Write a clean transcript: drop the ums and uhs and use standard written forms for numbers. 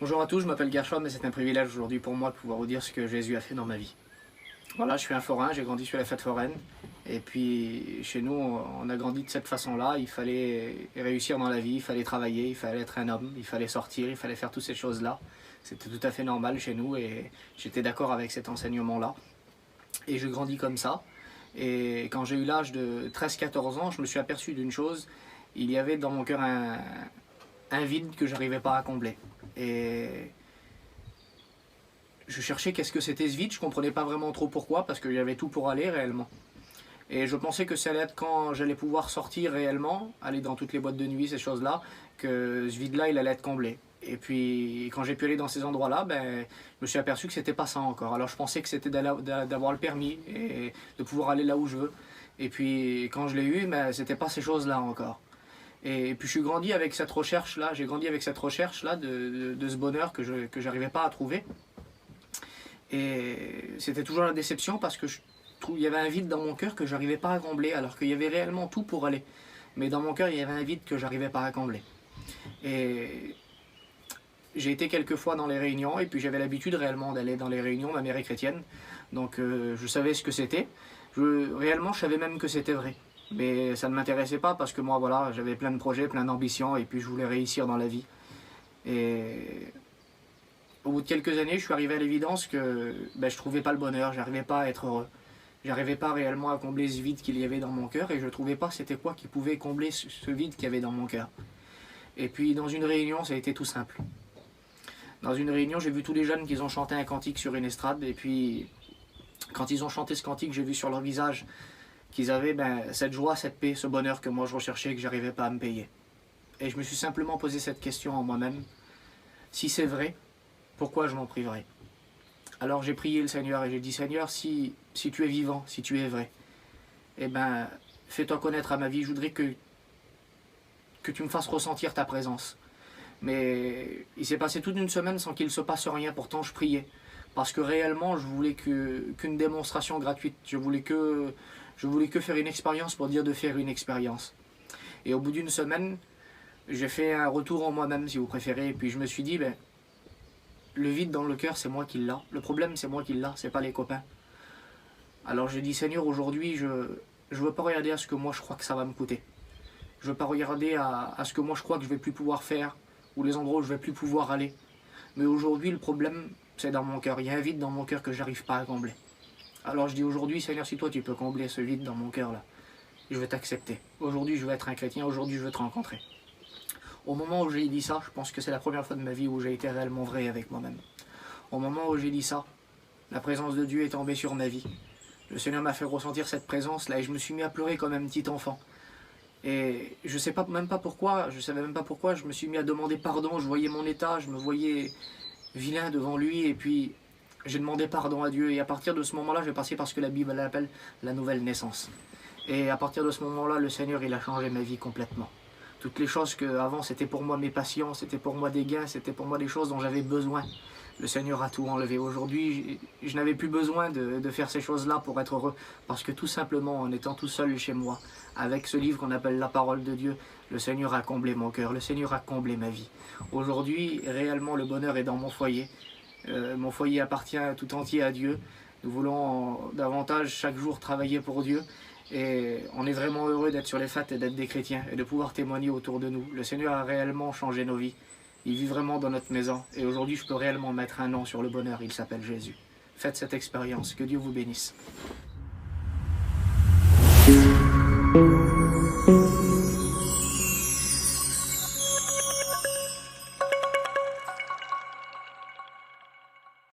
Bonjour à tous, je m'appelle Gershom et c'est un privilège aujourd'hui pour moi de pouvoir vous dire ce que Jésus a fait dans ma vie. Voilà, je suis un forain, j'ai grandi sur la fête foraine. Et puis chez nous, on a grandi de cette façon-là. Il fallait réussir dans la vie, il fallait travailler, il fallait être un homme, il fallait sortir, il fallait faire toutes ces choses-là. C'était tout à fait normal chez nous et j'étais d'accord avec cet enseignement-là. Et je grandis comme ça. Et quand j'ai eu l'âge de 13-14 ans, je me suis aperçu d'une chose. Il y avait dans mon cœur un vide que je n'arrivais pas à combler. Et je cherchais qu'est-ce que c'était ce vide, je ne comprenais pas vraiment trop pourquoi, parce qu'il y avait tout pour aller réellement. Et je pensais que ça allait être quand j'allais pouvoir sortir réellement, aller dans toutes les boîtes de nuit, ces choses-là, que ce vide-là, il allait être comblé. Et puis, quand j'ai pu aller dans ces endroits-là, je me suis aperçu que c'était pas ça encore. Alors je pensais que c'était d'avoir le permis et de pouvoir aller là où je veux. Et puis, quand je l'ai eu, c'était pas ces choses-là encore. Et puis je suis grandi avec cette recherche-là, j'ai grandi avec cette recherche-là de ce bonheur que j'arrivais pas à trouver. Et c'était toujours la déception parce que il y avait un vide dans mon cœur que j'arrivais pas à combler, alors qu'il y avait réellement tout pour aller. Mais dans mon cœur, il y avait un vide que j'arrivais pas à combler. Et j'ai été quelques fois dans les réunions, et puis j'avais l'habitude réellement d'aller dans les réunions, ma mère est chrétienne, donc je savais ce que c'était. Réellement, je savais même que c'était vrai. Mais ça ne m'intéressait pas parce que moi, voilà, j'avais plein de projets, plein d'ambitions, et puis je voulais réussir dans la vie. Et au bout de quelques années, je suis arrivé à l'évidence que je trouvais pas le bonheur, j'arrivais pas à être heureux. J'arrivais pas réellement à combler ce vide qu'il y avait dans mon cœur, et je trouvais pas c'était quoi qui pouvait combler ce vide qu'il y avait dans mon cœur. Et puis dans une réunion, ça a été tout simple. Dans une réunion, j'ai vu tous les jeunes qui ont chanté un cantique sur une estrade, et puis quand ils ont chanté ce cantique, j'ai vu sur leur visage qu'ils avaient cette joie, cette paix, ce bonheur que moi je recherchais et que j'arrivais pas à me payer. Et je me suis simplement posé cette question en moi-même. Si c'est vrai, pourquoi je m'en priverais? Alors j'ai prié le Seigneur et j'ai dit, Seigneur, si tu es vivant, si tu es vrai, fais-toi connaître à ma vie. Je voudrais que tu me fasses ressentir ta présence. Mais il s'est passé toute une semaine sans qu'il se passe rien, pourtant je priais. Parce que réellement, je voulais qu'une démonstration gratuite. Je voulais que faire une expérience pour dire de faire une expérience. Et au bout d'une semaine, j'ai fait un retour en moi-même, si vous préférez. Et puis je me suis dit, le vide dans le cœur, c'est moi qui l'ai. Le problème, c'est moi qui l'ai, c'est pas les copains. Alors j'ai dit, Seigneur, aujourd'hui, je veux pas regarder à ce que moi je crois que ça va me coûter. Je veux pas regarder à ce que moi je crois que je vais plus pouvoir faire, ou les endroits où je vais plus pouvoir aller. Mais aujourd'hui, le problème, c'est dans mon cœur. Il y a un vide dans mon cœur que j'arrive pas à combler. Alors je dis aujourd'hui, Seigneur, si toi tu peux combler ce vide dans mon cœur là, je vais t'accepter. Aujourd'hui, je veux être un chrétien, aujourd'hui, je veux te rencontrer. Au moment où j'ai dit ça, je pense que c'est la première fois de ma vie où j'ai été réellement vrai avec moi-même. Au moment où j'ai dit ça, la présence de Dieu est tombée sur ma vie. Le Seigneur m'a fait ressentir cette présence là et je me suis mis à pleurer comme un petit enfant. Et je savais même pas pourquoi, je me suis mis à demander pardon, je voyais mon état, je me voyais vilain devant lui et puis j'ai demandé pardon à Dieu. Et à partir de ce moment-là, j'ai passé par ce que la Bible appelle la nouvelle naissance. Et à partir de ce moment-là, le Seigneur, il a changé ma vie complètement. Toutes les choses que avant c'était pour moi mes passions, c'était pour moi des gains, c'était pour moi des choses dont j'avais besoin. Le Seigneur a tout enlevé. Aujourd'hui, je n'avais plus besoin de faire ces choses-là pour être heureux. Parce que tout simplement, en étant tout seul chez moi, avec ce livre qu'on appelle la parole de Dieu, le Seigneur a comblé mon cœur, le Seigneur a comblé ma vie. Aujourd'hui, réellement, le bonheur est dans mon foyer. Mon foyer appartient tout entier à Dieu. Nous voulons davantage chaque jour travailler pour Dieu. Et on est vraiment heureux d'être sur les fêtes et d'être des chrétiens et de pouvoir témoigner autour de nous. Le Seigneur a réellement changé nos vies. Il vit vraiment dans notre maison. Et aujourd'hui, je peux réellement mettre un nom sur le bonheur. Il s'appelle Jésus. Faites cette expérience. Que Dieu vous bénisse.